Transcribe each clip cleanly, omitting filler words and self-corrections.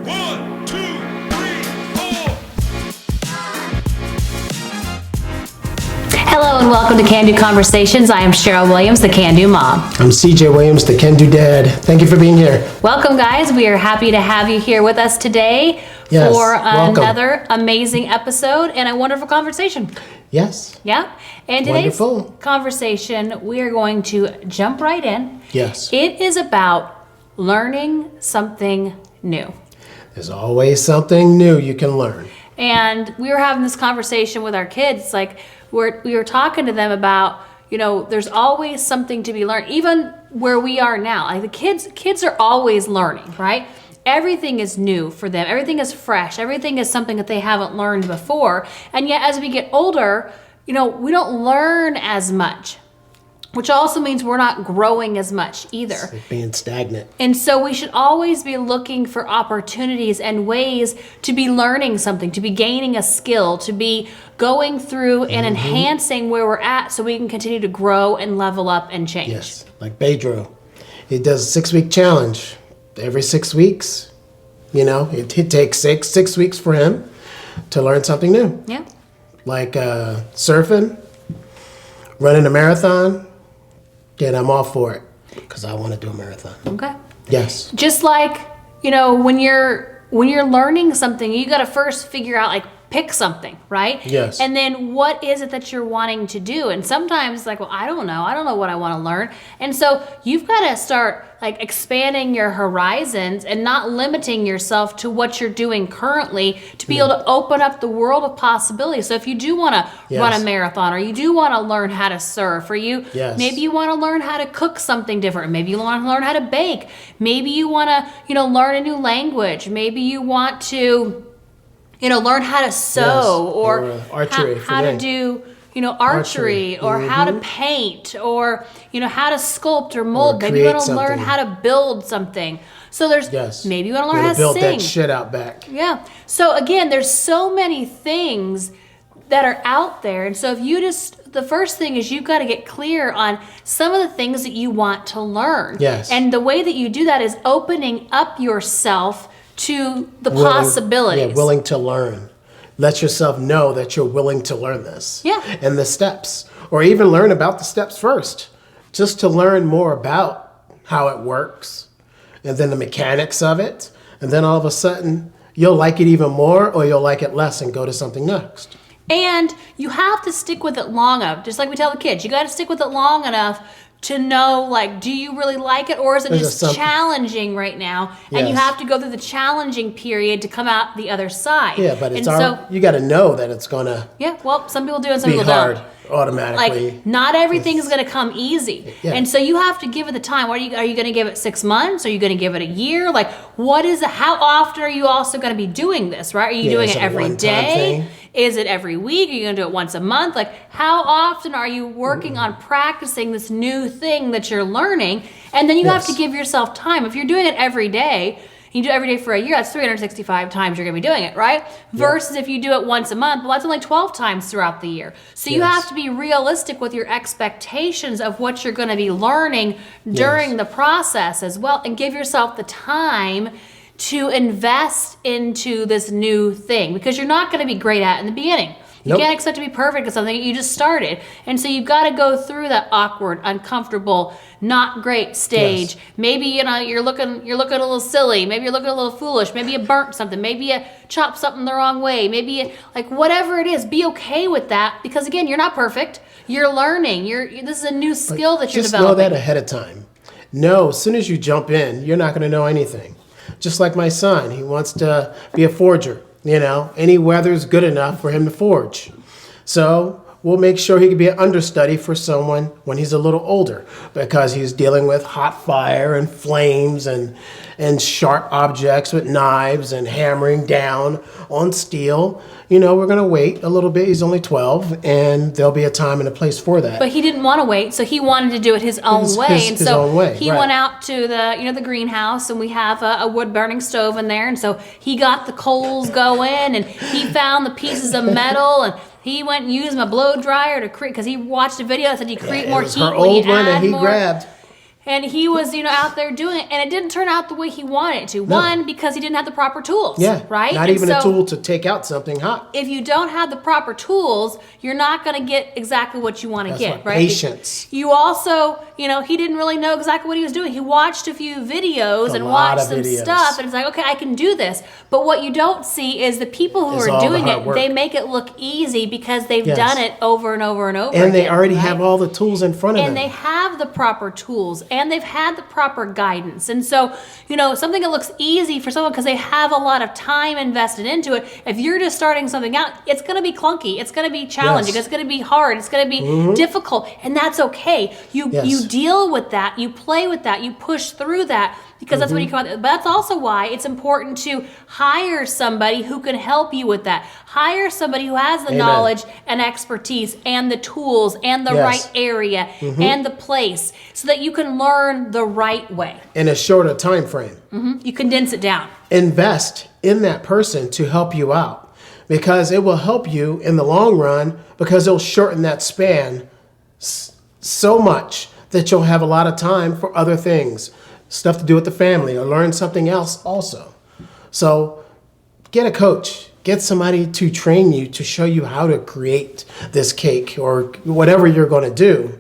1, 2, 3, 4. Hello and welcome to Can Do Conversations. I am Cheryl Williams, the Can Do Mom. I'm CJ Williams, the Can Do Dad. Thank you for being here. Welcome, guys. We are happy to have you here with us today Yes, for welcome. another amazing episode and a wonderful conversation. Yes. Yeah. And today's Wonderful. conversation, we are going to jump right in. Yes. It is about learning something new. There's always something new you can learn. And we were having this conversation with our kids, like we were talking to them about, there's always something to be learned, even where we are now. Like the kids are always learning, right? Everything is new for them. Everything is fresh. Everything is something that they haven't learned before. And yet as we get older, we don't learn as much, which also means we're not growing as much either. It's like being stagnant. And so we should always be looking for opportunities and ways to be learning something, to be gaining a skill, to be going through and enhancing where we're at so we can continue to grow and level up and change. Yes. Like Pedro. He does a 6-week challenge. Every 6 weeks, it takes six weeks for him to learn something new. Yeah. Like surfing, running a marathon. Then I'm all for it because I want to do a marathon. Okay. Yes. Just like, when you're learning something, you got to first figure out, like, pick something, right? Yes. And then what is it that you're wanting to do? And sometimes it's like, well, I don't know what I want to learn. And so you've got to start like expanding your horizons and not limiting yourself to what you're doing currently to be able to open up the world of possibilities. So if you do want to run a marathon, or you do want to learn how to surf, or maybe you want to learn how to cook something different. Maybe you want to learn how to bake. Maybe you want to, learn a new language. Maybe you want to learn how to sew, or archery how to do, archery, or how to paint, or, how to sculpt or mold. Maybe you want to learn how to build something. So maybe you want to learn how to build sing. that shit out back. Yeah. So again, there's so many things that are out there. And so the first thing is you've got to get clear on some of the things that you want to learn. Yes. And the way that you do that is opening up yourself to the possibilities. Yeah, willing to learn. Let yourself know that you're willing to learn this. Yeah. And the steps. Or even learn about the steps first. Just to learn more about how it works. And then the mechanics of it. And then all of a sudden, you'll like it even more, or you'll like it less and go to something next. And you have to stick with it long enough. Just like we tell the kids, you got to stick with it long enough to know, like, do you really like it, or is it just challenging right now? And you have to go through the challenging period to come out the other side. Yeah, but you got to know that it's going to well, some people do and some be people hard don't. Automatically. Like, not everything is going to come easy. Yeah. And so you have to give it the time. Are you going to give it 6 months? Are you going to give it a year? Like, what is it? How often are you also going to be doing this, right? Are you doing it every day? Is it every week? Are you going to do it once a month? Like, how often are you working on practicing this new thing that you're learning? And then you have to give yourself time. If you're doing it every day, you do it every day for a year, that's 365 times you're going to be doing it, right? Versus if you do it once a month, well, that's only 12 times throughout the year. So you have to be realistic with your expectations of what you're going to be learning during the process as well, and give yourself the time to invest into this new thing, because you're not going to be great at it in the beginning. You can't expect to be perfect at something that you just started. And so you've got to go through that awkward, uncomfortable, not great stage. Yes. Maybe, you're looking a little silly. Maybe you're looking a little foolish. Maybe you burnt something. Maybe you chopped something the wrong way. Maybe you, whatever it is, be okay with that, because again, you're not perfect. You're learning. This is a new skill that you're developing. Just know that ahead of time. No, as soon as you jump in, you're not going to know anything. Just like my son, he wants to be a forger. Any weather's good enough for him to forge. So we'll make sure he can be an understudy for someone when he's a little older, because he's dealing with hot fire and flames and sharp objects with knives and hammering down on steel. We're going to wait a little bit. He's only 12, and there'll be a time and a place for that. But he didn't want to wait, so he wanted to do it his own way. His own way, he went out to the greenhouse, and we have a wood-burning stove in there, and so he got the coals going, and he found the pieces of metal, and he went and used my blow dryer to create, because he watched a video that said you create more heat when you add more. Grabbed. And he was, out there doing it, and it didn't turn out the way he wanted it to. No. One, because he didn't have the proper tools. Yeah. Right? Not And even a so, tool to take out something hot. if you don't have the proper tools, you're not going to get exactly what you want to get, right? Patience. You also, he didn't really know exactly what he was doing. He watched a few videos and watched some stuff, and it's like, okay, I can do this. But what you don't see is the people who are doing it, they make it look easy because they've done it over and over and over again. And they already have all the tools in front of them. And they have the proper tools, and they've had the proper guidance. And so, something that looks easy for someone because they have a lot of time invested into it, if you're just starting something out, it's going to be clunky. It's going to be challenging. It's going to be hard. It's going to be difficult. And that's okay. You deal with that. You play with that. You push through that. Because that's what you come out. But that's also why it's important to hire somebody who can help you with that. Hire somebody who has the knowledge and expertise and the tools and the right area and the place so that you can learn the right way. In a shorter time frame. You condense it down. Invest in that person to help you out because it will help you in the long run because it'll shorten that span so much that you'll have a lot of time for other things. Stuff to do with the family or learn something else also. So get a coach, get somebody to train you to show you how to create this cake or whatever you're going to do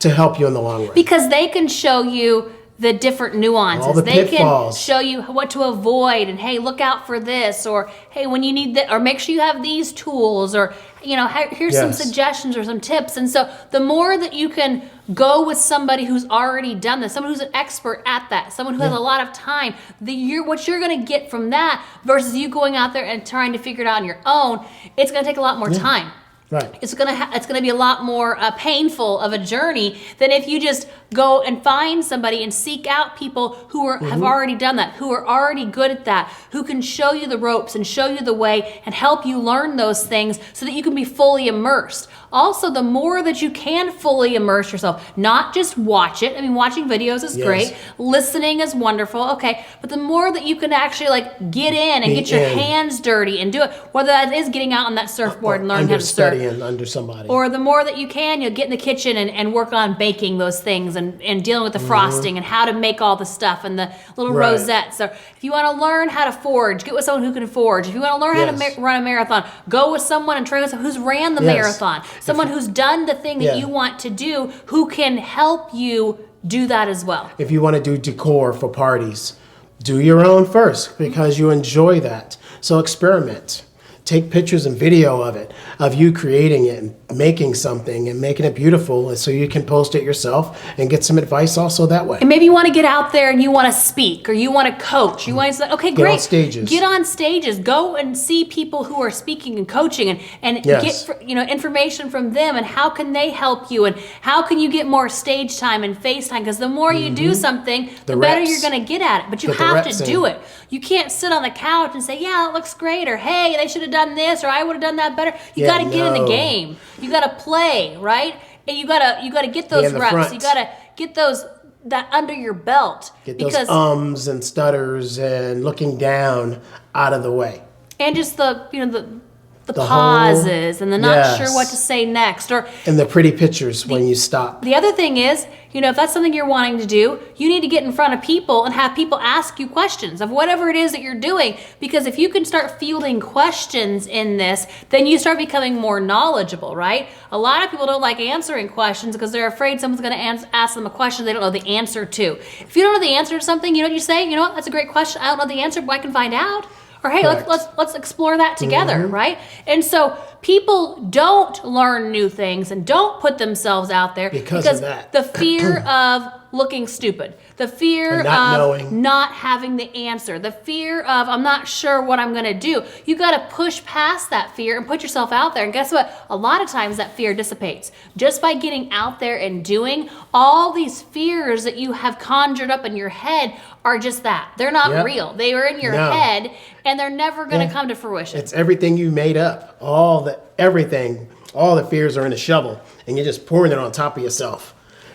to help you in the long run. Because they can show you the different nuances. All the they pitfalls. Can show you what to avoid and hey, look out for this or hey, when you need that or make sure you have these tools or here's some suggestions or some tips. And so the more that you can go with somebody who's already done this, someone who's an expert at that, someone who has a lot of time, what you're going to get from that versus you going out there and trying to figure it out on your own, it's going to take a lot more time. Right. It's gonna be a lot more painful of a journey than if you just go and find somebody and seek out people who have already done that, who are already good at that, who can show you the ropes and show you the way and help you learn those things so that you can be fully immersed. Also, the more that you can fully immerse yourself, not just watch it. I mean, watching videos is great. Listening is wonderful. Okay. But the more that you can actually get in and get your hands dirty and do it, whether that is getting out on that surfboard and learning how to surf. Under somebody. Or the more that you can, you'll get in the kitchen and work on baking those things and dealing with the frosting and how to make all the stuff and the little rosettes. So if you want to learn how to forge, get with someone who can forge. If you want to learn how to run a marathon, go with someone and train with someone who's ran the marathon. Someone who's done the thing that you want to do who can help you do that as well. If you want to do decor for parties, do your own first because you enjoy that. So experiment. Take pictures and video of it, of you creating it and making something and making it beautiful so you can post it yourself and get some advice also that way. And maybe you want to get out there and you want to speak or you want to coach. You want to say, okay, great. Get on stages. Get on stages. Go and see people who are speaking and coaching and get information from them and how can they help you and how can you get more stage time and face time because the more you do something, the better you're going to get at it. But you have to do it. You can't sit on the couch and say, yeah, it looks great or hey, they should have done this or I would have done that better. You got to get in the game. You got to play, right? And you got to get those reps. Front. You got to get that under your belt. Get those ums and stutters and looking down out of the way. And just the pauses and the not sure what to say next and the pretty pictures when you stop. The other thing is, if that's something you're wanting to do, you need to get in front of people and have people ask you questions of whatever it is that you're doing. Because if you can start fielding questions in this, then you start becoming more knowledgeable, right? A lot of people don't like answering questions because they're afraid someone's going to ask them a question they don't know the answer to. If you don't know the answer to something, you know what you say? You know what? That's a great question. I don't know the answer, but I can find out. Or hey, let's explore that together, right? And so people don't learn new things and don't put themselves out there because of that. The fear of looking stupid, the fear of not having the answer, the fear of I'm not sure what I'm going to do. You got to push past that fear and put yourself out there. And guess what? A lot of times that fear dissipates just by getting out there and doing. All these fears that you have conjured up in your head are just that. They're not real. They are in your head and they're never going to come to fruition. It's everything you made up. All the fears are in a shovel and you're just pouring it on top of yourself.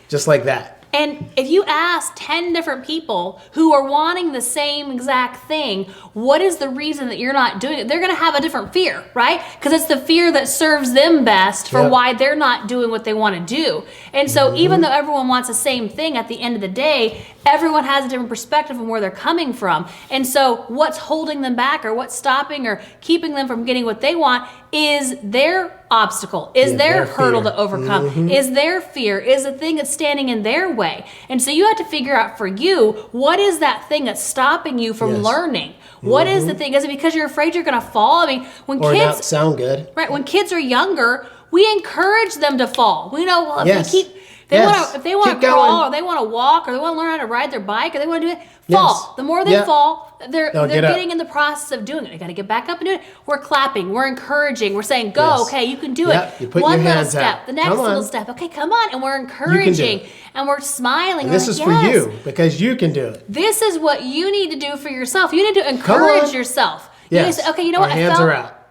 Just like that. And if you ask 10 different people who are wanting the same exact thing, what is the reason that you're not doing it? They're going to have a different fear, right? Because it's the fear that serves them best for why they're not doing what they want to do. And so even though everyone wants the same thing, at the end of the day, everyone has a different perspective on where they're coming from. And so what's holding them back, or what's stopping or keeping them from getting what they want, is their obstacle, is their hurdle to overcome, is their fear, is the thing that's standing in their way. And so you have to figure out for you, what is that thing that's stopping you from learning? What is the thing? Is it because you're afraid you're going to fall? I mean, when or kids not sound good, right? When kids are younger, we encourage them to fall. We know, well, if they keep. If they want to crawl, or they want to walk, or they want to learn how to ride their bike, or they want to do it, fall. The more they fall, they're getting in the process of doing it. They got to get back up and do it. We're clapping, we're encouraging, we're saying, "Go, okay, you can do it." You put One your little hands step, out. the next little step. Okay, come on, and we're encouraging, and we're smiling. And this is for you, because you can do it. This is what you need to do for yourself. You need to encourage yourself. You need to say, okay, you know what? Our hands are out.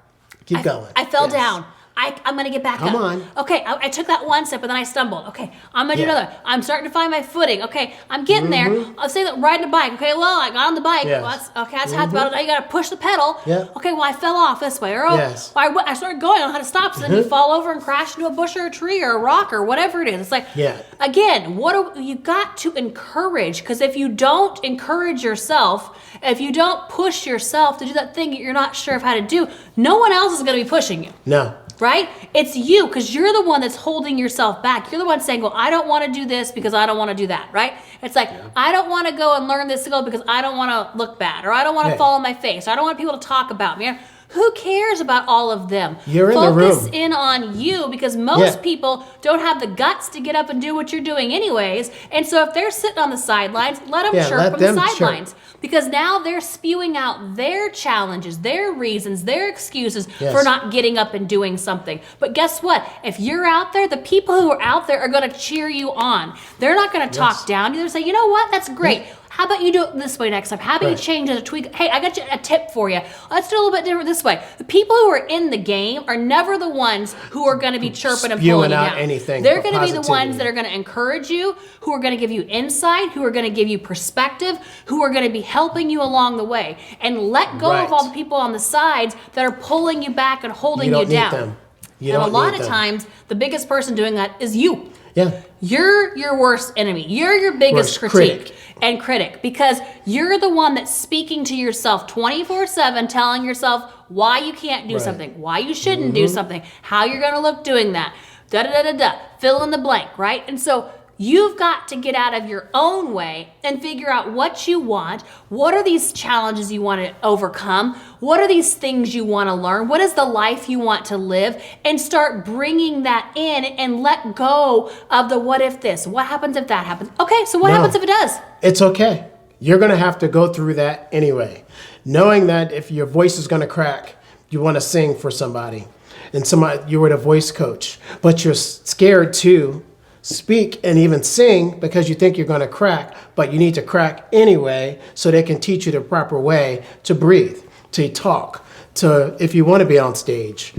Keep going. I fell down. I'm going to get back up. Come on. Okay, I took that one step, and then I stumbled. Okay, I'm going to do another. I'm starting to find my footing. Okay, I'm getting there. I'll say that riding a bike. Okay, well, I got on the bike. Yes. Well, that's how it's about it. Now you got to push the pedal. Yeah. Okay, well, I fell off this way. Or I started going. I don't know how to stop. So then you fall over and crash into a bush or a tree or a rock or whatever it is. It's like, again, you got to encourage, because if you don't encourage yourself, if you don't push yourself to do that thing that you're not sure of how to do, no one else is going to be pushing you. No. Right? It's you, because you're the one that's holding yourself back. You're the one saying, well, I don't want to do this because I don't want to do that, right? It's like, I don't want to go and learn this skill because I don't want to look bad, or I don't want to fall on my face, or I don't want people to talk about me. Who cares about all of them? You're in the room. Focus in on you, because most people don't have the guts to get up and do what you're doing anyways. And so if they're sitting on the sidelines, let them chirp on the sidelines. Because now they're spewing out their challenges, their reasons, their excuses for not getting up and doing something. But guess what? If you're out there, the people who are out there are going to cheer you on. They're not going to talk down. They're going to say, you know what? That's great. How about you do it this way next time? How about you change it, a tweak? Hey, I got you a tip for you. Let's do a little bit different this way. The people who are in the game are never the ones who are going to be chirping and pulling you down. They're going to be the ones that are going to encourage you, who are going to give you insight, who are going to give you perspective, who are going to be helping you along the way. And let go of all the people on the sides that are pulling you back and holding you down. And a lot of times, the biggest person doing that is you. Yeah. You're your worst enemy. You're your biggest critic. Because you're the one that's speaking to yourself 24/7, telling yourself why you can't do something, why you shouldn't do something, how you're going to look doing that, fill in the blank, right? And so you've got to get out of your own way and figure out what you want. What are these challenges you want to overcome? What are these things you want to learn? What is the life you want to live? And start bringing that in, and let go of the what if this, what happens if that happens? Okay, so what happens if it does? It's okay. You're going to have to go through that anyway. Knowing that if your voice is going to crack, you want to sing for somebody, and you were a voice coach, but you're scared to speak and even sing because you think you're going to crack, but you need to crack anyway so they can teach you the proper way to breathe, to talk, if you want to be on stage.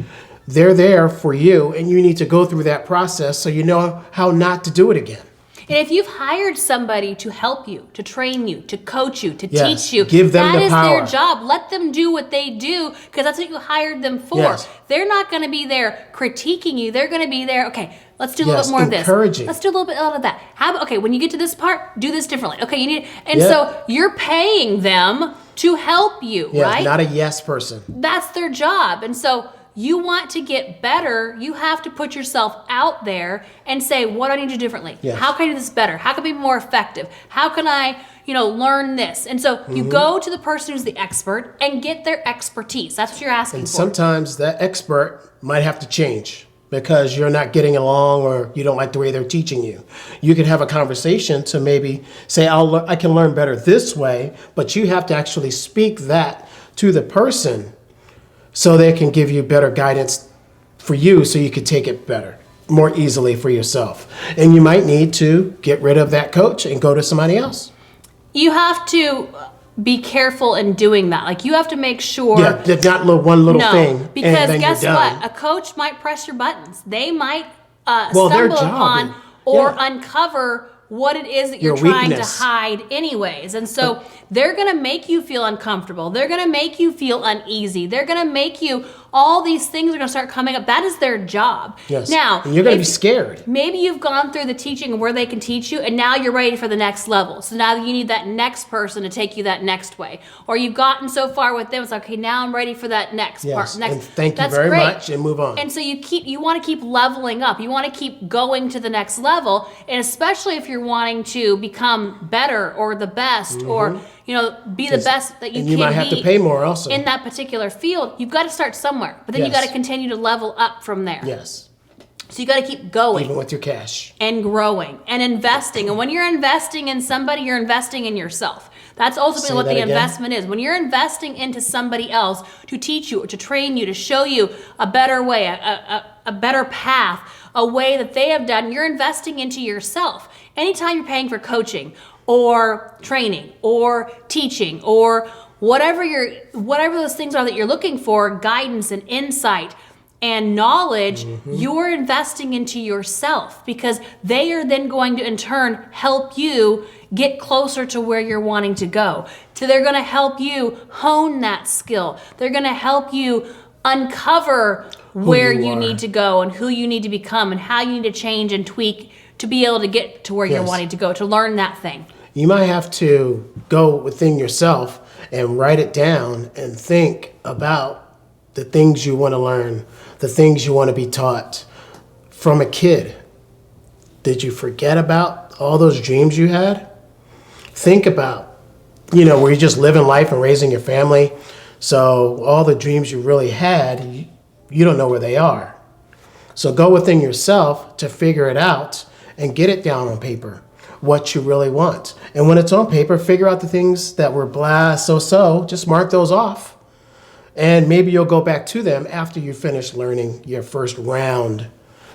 They're there for you, and you need to go through that process so you know how not to do it again. And if you've hired somebody to help you, to train you, to coach you, to teach you, give them that the is power. their job. Let them do what they do, because that's what you hired them for. They're not going to be there critiquing you. They're going to be there, okay, let's do a little bit more of this. Let's do a little bit of that. Okay, when you get to this part, do this differently. Okay, so you're paying them to help you, right? Not a yes person. That's their job. And so you want to get better, you have to put yourself out there and say, what do I need to do differently? How can I do this better? How can I be more effective? How can I, learn this? And so you go to the person who's the expert and get their expertise. That's what you're asking for. Sometimes that expert might have to change because you're not getting along, or you don't like the way they're teaching you. You can have a conversation to maybe say, I can learn better this way, but you have to actually speak that to the person so they can give you better guidance for you, so you could take it better, more easily for yourself. And you might need to get rid of that coach and go to somebody else. You have to be careful in doing that. Like, you have to make sure. Yeah, not one little thing. Because and guess what? A coach might press your buttons. They might stumble upon or uncover what it is that you're trying to hide anyways. And so they're going to make you feel uncomfortable. They're going to make you feel uneasy. They're going to make you, all these things are going to start coming up. That is their job. Yes. Now, and you're going to be scared. Maybe you've gone through the teaching and where they can teach you, and now you're ready for the next level. So now you need that next person to take you that next way. Or you've gotten so far with them, it's like, okay, now I'm ready for that next part. And thank you very much, and move on. And so you want to keep leveling up. You want to keep going to the next level, and especially if you're wanting to become better or the best, or be the best that you can be. You might have to pay more also in that particular field. You've got to start somewhere, but then you got to continue to level up from there. Yes. So you got to keep going. Even with your cash. And growing and investing. And when you're investing in somebody, you're investing in yourself. That's ultimately what the investment is. When you're investing into somebody else to teach you, or to train you, to show you a better way, a better path, a way that they have done, you're investing into yourself. Anytime you're paying for coaching or training or teaching or whatever those things are that you're looking for, guidance and insight and knowledge, you're investing into yourself, because they are then going to in turn help you get closer to where you're wanting to go. So they're going to help you hone that skill. They're going to help you uncover where you need to go and who you need to become and how you need to change and tweak to be able to get to where you're wanting to go, to learn that thing. You might have to go within yourself and write it down and think about the things you want to learn, the things you want to be taught from a kid. Did you forget about all those dreams you had? Think about, were you just living life and raising your family? So all the dreams you really had, you don't know where they are. So go within yourself to figure it out and get it down on paper, what you really want. And when it's on paper, figure out the things that were blah, so, just mark those off. And maybe you'll go back to them after you finish learning your first round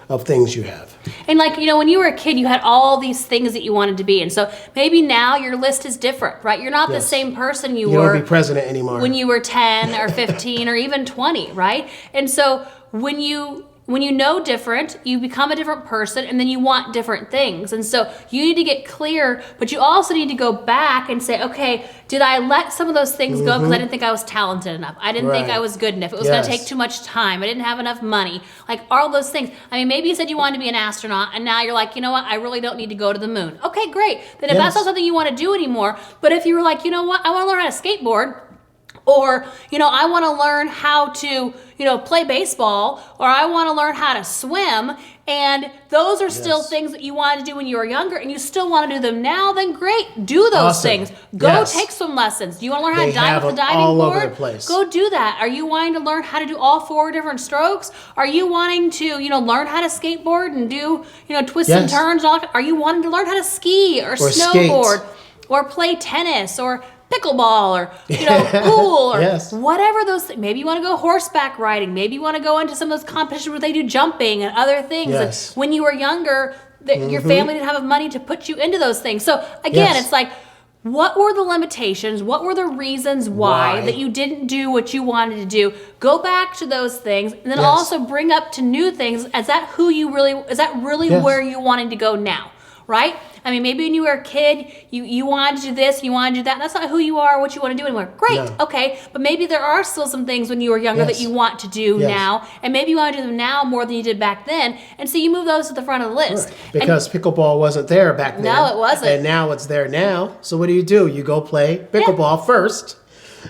of things you have. And when you were a kid, you had all these things that you wanted to be. And so maybe now your list is different, right? You're not the same person you were. You don't be president anymore. When you were 10 or 15 or even 20, right? And so when you know different, you become a different person, and then you want different things. And so you need to get clear, but you also need to go back and say, okay, did I let some of those things go because I didn't think I was talented enough? I didn't think I was good enough. It was going to take too much time. I didn't have enough money. Like all those things. I mean, maybe you said you wanted to be an astronaut, and now you're like, you know what? I really don't need to go to the moon. Okay, great. Then if that's not something you want to do anymore, but if you were like, you know what? I want to learn how to skateboard. Or, I want to learn how to, play baseball, or I want to learn how to swim. And those are still things that you wanted to do when you were younger, and you still want to do them now, then great. Do those things. Go take some lessons. Do you want to learn how to dive with the diving all board? Over the place. Go do that. Are you wanting to learn how to do all 4 different strokes? Are you wanting to, learn how to skateboard and do, twists and turns? Are you wanting to learn how to ski or snowboard or play tennis or pickleball or pool or whatever those things. Maybe you want to go horseback riding. Maybe you want to go into some of those competitions where they do jumping and other things. And when you were younger, your family didn't have money to put you into those things. So again, it's like, what were the limitations? What were the reasons why that you didn't do what you wanted to do? Go back to those things, and then also bring up to new things. Is that really where you wanting to go now? Right? I mean, maybe when you were a kid, you wanted to do this, you wanted to do that. That's not who you are, what you want to do anymore. Great, okay. But maybe there are still some things when you were younger that you want to do now. And maybe you want to do them now more than you did back then. And so you move those to the front of the list. Right. Because pickleball wasn't there back then. No, it wasn't. And now it's there now. So what do? You go play pickleball first,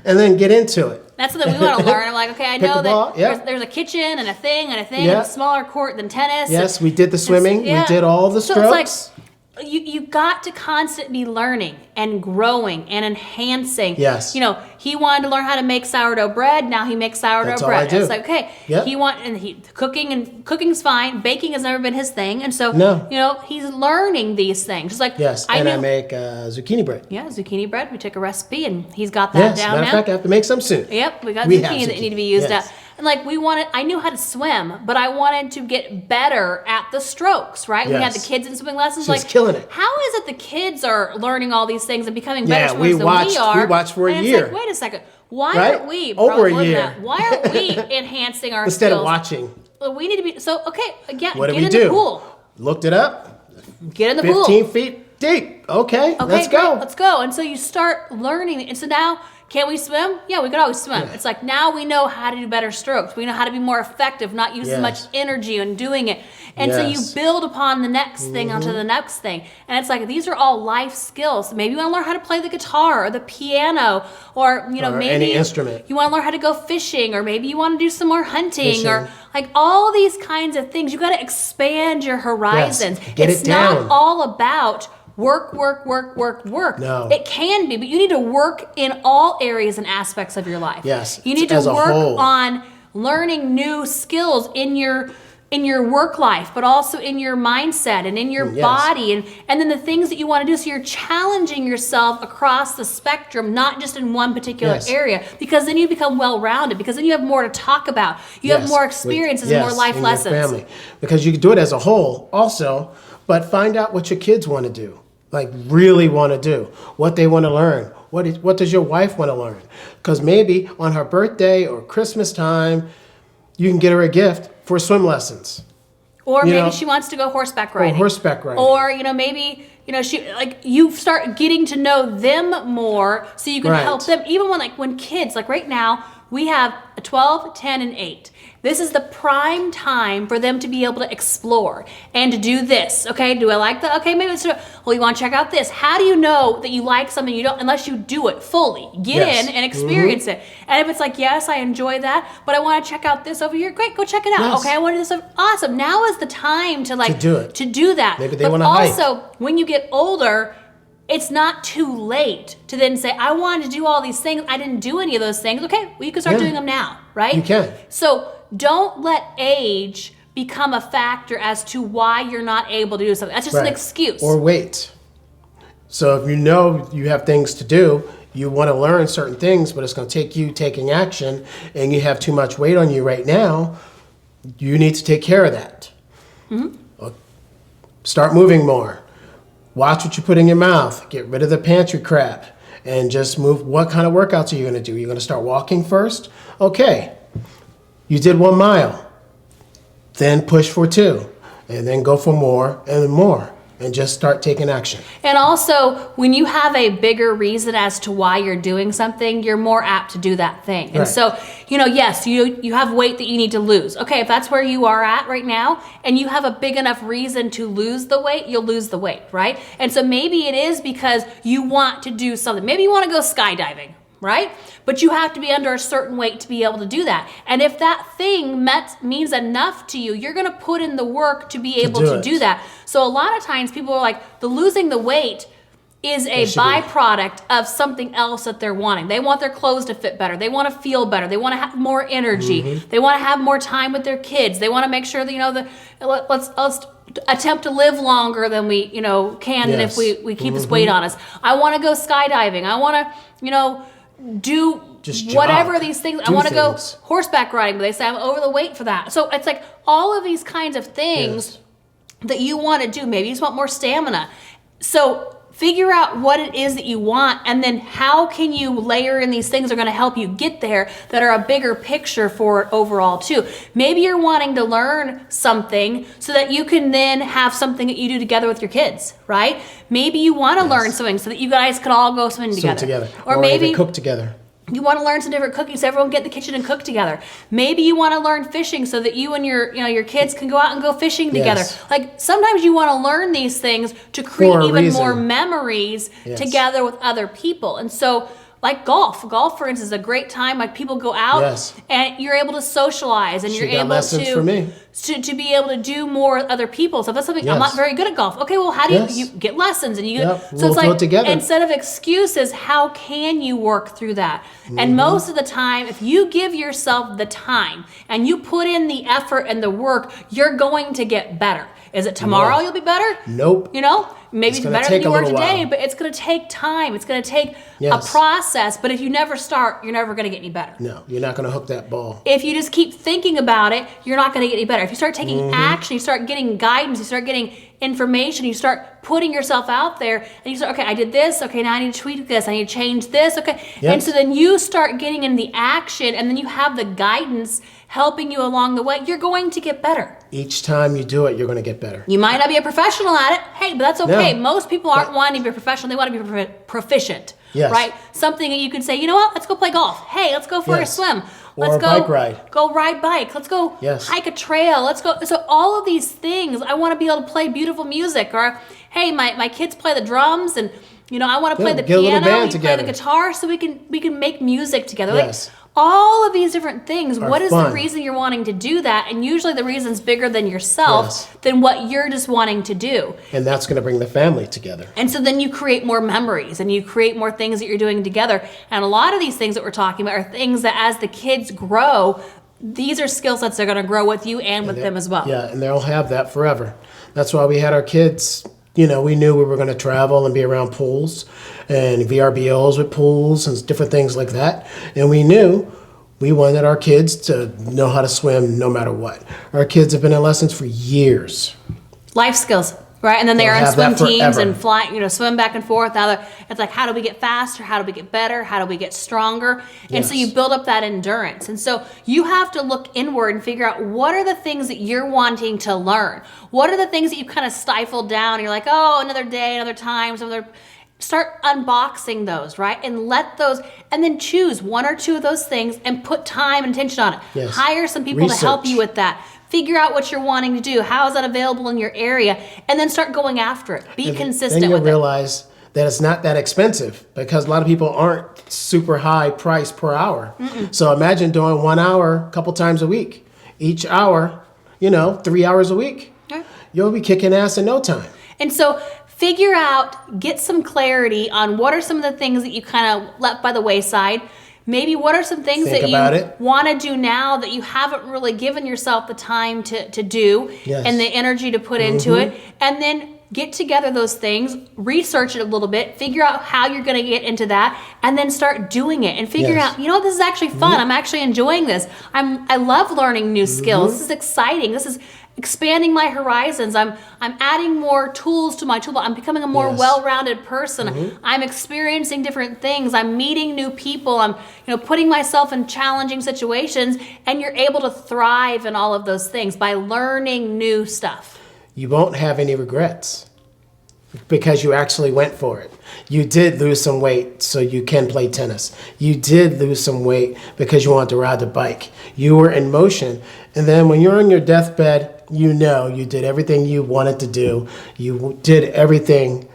and then get into it. That's something we want to learn. I'm like, okay, I know that there's a kitchen and a thing and a smaller court than tennis. Yes, we did the swimming. We did all the strokes. So it's like, you got to constantly be learning and growing and enhancing. Yes. He wanted to learn how to make sourdough bread. Now he makes sourdough bread. That's all I do. It's like, okay, cooking's fine. Baking has never been his thing, and so he's learning these things. Just like I make zucchini bread. Yeah, zucchini bread. We took a recipe, and he's got that down matter now. of fact, I have to make some soon. Yep, we got zucchini that need to be used up. And I knew how to swim, but I wanted to get better at the strokes, right? We had the kids in swimming lessons. She's killing it. How is it the kids are learning all these things and becoming better swimmers than we are? We watched for a and year. It's like, wait a second. Why aren't we over a year? Why aren't we enhancing our instead skills? of watching? Well, we need to be get What in the pool. Looked it up. Get in the pool. 15 feet deep. Okay, Okay, let's great, go. let's go. And so you start learning. And so now, can we swim? Yeah, we could always swim. Yeah. It's like now we know how to do better strokes. We know how to be more effective, not use as much energy in doing it. And so you build upon the next thing onto the next thing. And it's like these are all life skills. Maybe you want to learn how to play the guitar or the piano, or maybe any instrument. You want to learn how to go fishing, or maybe you want to do some more hunting, or Fishing. like all these kinds of things. You got to expand your horizons. Get it's it down. not all about work. No. It can be, but you need to work in all areas and aspects of your life. Yes, You need to as a work whole. on learning new skills in your work life, but also in your mindset and in your body, and then the things that you want to do. So you're challenging yourself across the spectrum, not just in one particular area, because then you become well-rounded, because then you have more to talk about. You have more experiences and more life in lessons. Your family. Because you can do it as a whole also, but find out what your kids want to do. Like really want to do, what they want to learn. What does your wife want to learn? Because maybe on her birthday or Christmas time, you can get her a gift for swim lessons. Or maybe she wants to go horseback riding. Or, maybe, you start getting to know them more so you can help them. Even when kids, like right now, we have a 12, 10, and 8. This is the prime time for them to be able to explore and to do this. Okay, do I like that? Okay, maybe let's do it. Well, you want to check out this. How do you know that you like something you don't unless you do it fully? Get in and experience it. And if it's like, yes, I enjoy that, but I want to check out this over here, great, go check it out. Yes. Okay, I want to do this. Awesome. Now is the time to do it. To do that. Maybe they want to hike. Also, when you get older, it's not too late to then say, I wanted to do all these things. I didn't do any of those things. Okay, well, you can start doing them now, right? You can. So don't let age become a factor as to why you're not able to do something. That's just an excuse. Or wait. So if you know you have things to do, you want to learn certain things, but it's going to take you taking action, and you have too much weight on you right now, you need to take care of that. Start moving more. Watch what you put in your mouth. Get rid of the pantry crap and just move. What kind of workouts are you going to do? You're going to start walking first? Okay. You did 1 mile. Then push for 2. And then go for more and more. And just start taking action. And also, when you have a bigger reason as to why you're doing something, you're more apt to do that thing. And so, yes, you have weight that you need to lose. Okay, if that's where you are at right now, and you have a big enough reason to lose the weight, you'll lose the weight, right? And so maybe it is because you want to do something. Maybe you want to go skydiving, right? But you have to be under a certain weight to be able to do that. And if that thing means enough to you, you're going to put in the work to be able to do that. So a lot of times people are like, the losing the weight is a byproduct of something else that they're wanting. They want their clothes to fit better. They want to feel better. They want to have more energy. They want to have more time with their kids. They want to make sure that, let's attempt to live longer than we, can than if we keep this weight on us. I want to go skydiving. I want to, do just whatever jog. these things. I want to go horseback riding, but they say I'm over the weight for that. So it's like all of these kinds of things that you want to do. Maybe you just want more stamina. So figure out what it is that you want, and then how can you layer in these things that are going to help you get there that are a bigger picture for it overall too. Maybe you're wanting to learn something so that you can then have something that you do together with your kids, right? Maybe you want to learn something so that you guys can all go swimming together. Or maybe even cook together. You want to learn some different cooking so everyone get in the kitchen and cook together. Maybe you want to learn fishing so that you and your kids can go out and go fishing together. Like sometimes you want to learn these things to create even more memories together with other people. And so like golf, for instance, is a great time. Like people go out and you're able to socialize and you're able to be able to do more with other people. So if that's something I'm not very good at golf. Okay, well, how do you get lessons and you get so it's like instead of excuses, how can you work through that? And most of the time, if you give yourself the time and you put in the effort and the work, you're going to get better. Is it tomorrow you'll be better? Nope. Maybe it's better than you were today, but it's going to take time. It's going to take a process. But if you never start, you're never going to get any better. No, you're not going to hook that ball. If you just keep thinking about it, you're not going to get any better. If you start taking action, you start getting guidance, you start getting information. You start putting yourself out there, and you start, okay, I did this. Okay, now I need to tweak this. I need to change this. Okay. Yes. And so then you start getting in the action, and then you have the guidance helping you along the way. You're going to get better. Each time you do it, you're going to get better. You might not be a professional at it. Hey, but that's okay. No. Most people aren't wanting to be a professional. They want to be proficient. Yes. Right? Something that you can say, you know what? Let's go play golf. Hey, let's go for Yes. a swim. Or Let's a go bike ride. Go ride bike. Let's go Yes. hike a trail. Let's go. So all of these things, I want to be able to play beautiful music. Or, hey, my kids play the drums, and I want to play the get a little piano. band You play the together. guitar, so we can make music together. Yes. Like all of these different things. Are What is the fun. reason you're wanting to do that? And usually the reason's bigger than yourself, Yes. than what you're just wanting to do. And that's going to bring the family together. And so then you create more memories and you create more things that you're doing together. And a lot of these things that we're talking about are things that as the kids grow, these are skill sets that are going to grow with you and with them as well. Yeah, and they'll have that forever. That's why we had our kids, we knew we were going to travel and be around pools and VRBOs with pools and different things like that. And we knew we wanted our kids to know how to swim no matter what. Our kids have been in lessons for years. Life skills, right? And then they They'll are in have swim that teams forever. and fly, swim back and forth. Now it's like, how do we get faster? How do we get better? How do we get stronger? And so Yes. you build up that endurance. And so you have to look inward and figure out what are the things that you're wanting to learn? What are the things that you've kind of stifled down? And you're like, oh, another day, another time, start unboxing those, right? And let those, and then choose one or two of those things and put time and attention on it. Yes. Hire some people to help Research. you with that. Figure out what you're wanting to do. How is that available in your area? And then start going after it. Be consistent Then you'll with it. realize that it's not that expensive because a lot of people aren't super high price per hour. So imagine doing 1 hour a couple times a week. Each hour, 3 hours a week. Okay. You'll be kicking ass in no time. And so figure out, get some clarity on what are some of the things that you kind of left by the wayside. Maybe what are some things Think that about you it. want to do now that you haven't really given yourself the time to do Yes. and the energy to put into it. And then get together those things, research it a little bit, figure out how you're going to get into that, and then start doing it and figure Yes. out, this is actually fun. I'm actually enjoying this. I love learning new skills. This is exciting. This is expanding my horizons. I'm adding more tools to my toolbox. I'm becoming a more Yes. well-rounded person. I'm experiencing different things. I'm meeting new people. I'm putting myself in challenging situations, and you're able to thrive in all of those things by learning new stuff. You won't have any regrets because you actually went for it. You did lose some weight so you can play tennis. You did lose some weight because you wanted to ride the bike. You were in motion. And then when you're on your deathbed, you did everything you wanted to do. You did everything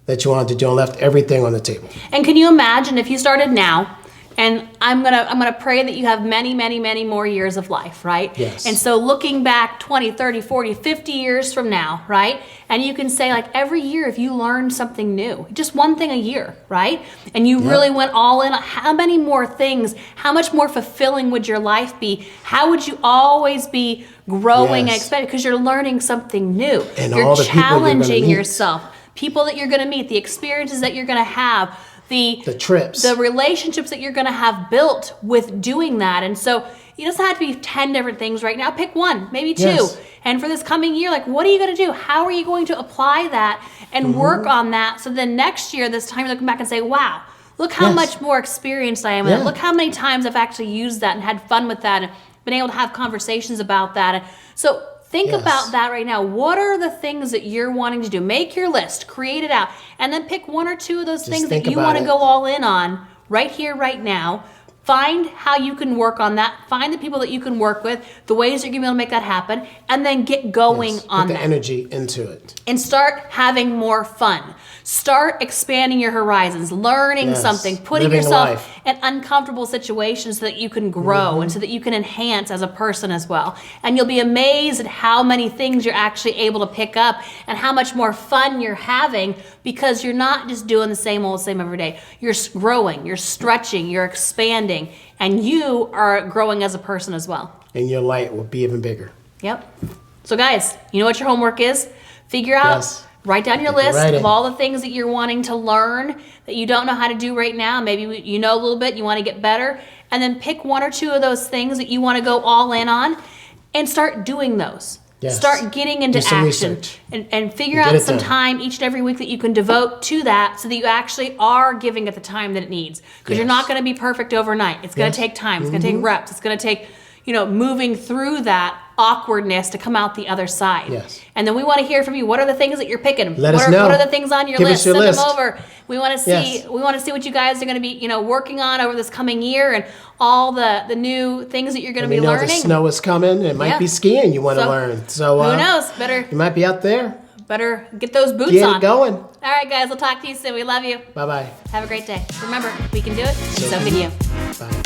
that you wanted to do and left everything on the table. And can you imagine if you started now? And I'm gonna pray that you have many, many, many more years of life, right? Yes. And so looking back 20, 30, 40, 50 years from now, right? And you can say like every year if you learned something new, just one thing a year, right? And you really went all in, how many more things, how much more fulfilling would your life be? How would you always be growing and Yes. expanding? Because you're learning something new. And you're all the people you're gonna challenging meet. yourself. People that you're gonna meet, the experiences that you're gonna have, the trips. the relationships that you're going to have built with doing that. And so it doesn't have to be 10 different things right now. Pick one, maybe two. Yes. And for this coming year, like, what are you going to do? How are you going to apply that and work on that? So then next year, this time, you're looking back and say, wow, look how Yes. much more experienced I am. And Yeah. look how many times I've actually used that and had fun with that and been able to have conversations about that. And so think Yes. about that right now. What are the things that you're wanting to do? Make your list, create it out, and then pick one or two of those things that think you about want to it. go all in on right here, right now. Find how you can work on that. Find the people that you can work with, the ways you're going to be able to make that happen, and then get going Yes. on Put the that. energy into it. And start having more fun. Start expanding your horizons, learning Yes. something, putting Living yourself life. in uncomfortable situations so that you can grow and so that you can enhance as a person as well. And you'll be amazed at how many things you're actually able to pick up and how much more fun you're having because you're not just doing the same old same every day. You're growing, you're stretching, you're expanding, and you are growing as a person as well. And your light will be even bigger. Yep. So guys, you know what your homework is? Figure out, Yes. write down your Get to list writing. of all the things that you're wanting to learn that you don't know how to do right now. Maybe you know a little bit, you want to get better. And then pick one or two of those things that you want to go all in on and start doing those. Yes. Start getting into Do some action research. and figure Get out it some done. time each and every week that you can devote to that so that you actually are giving it the time that it needs. Because you're Yes. not going to be perfect overnight. It's going to Yes. take time. It's going to take reps. It's going to take, moving through that awkwardness to come out the other side. Yes. And then we want to hear from you. What are the things that you're picking? Let us What know. are the things on your Give us list? your Send list. them over. We want to see. Yes. We want to see what you guys are going to be, working on over this coming year, and all the new things that you're going to We be know learning. the snow is coming. It might Yeah. be skiing you want to So, learn. So Who knows? you might be out there. Better get those boots Get on. it going. All right, guys. We'll talk to you soon. We love you. Bye-bye. Have a great day. Remember, we can do it, and so can you. Bye.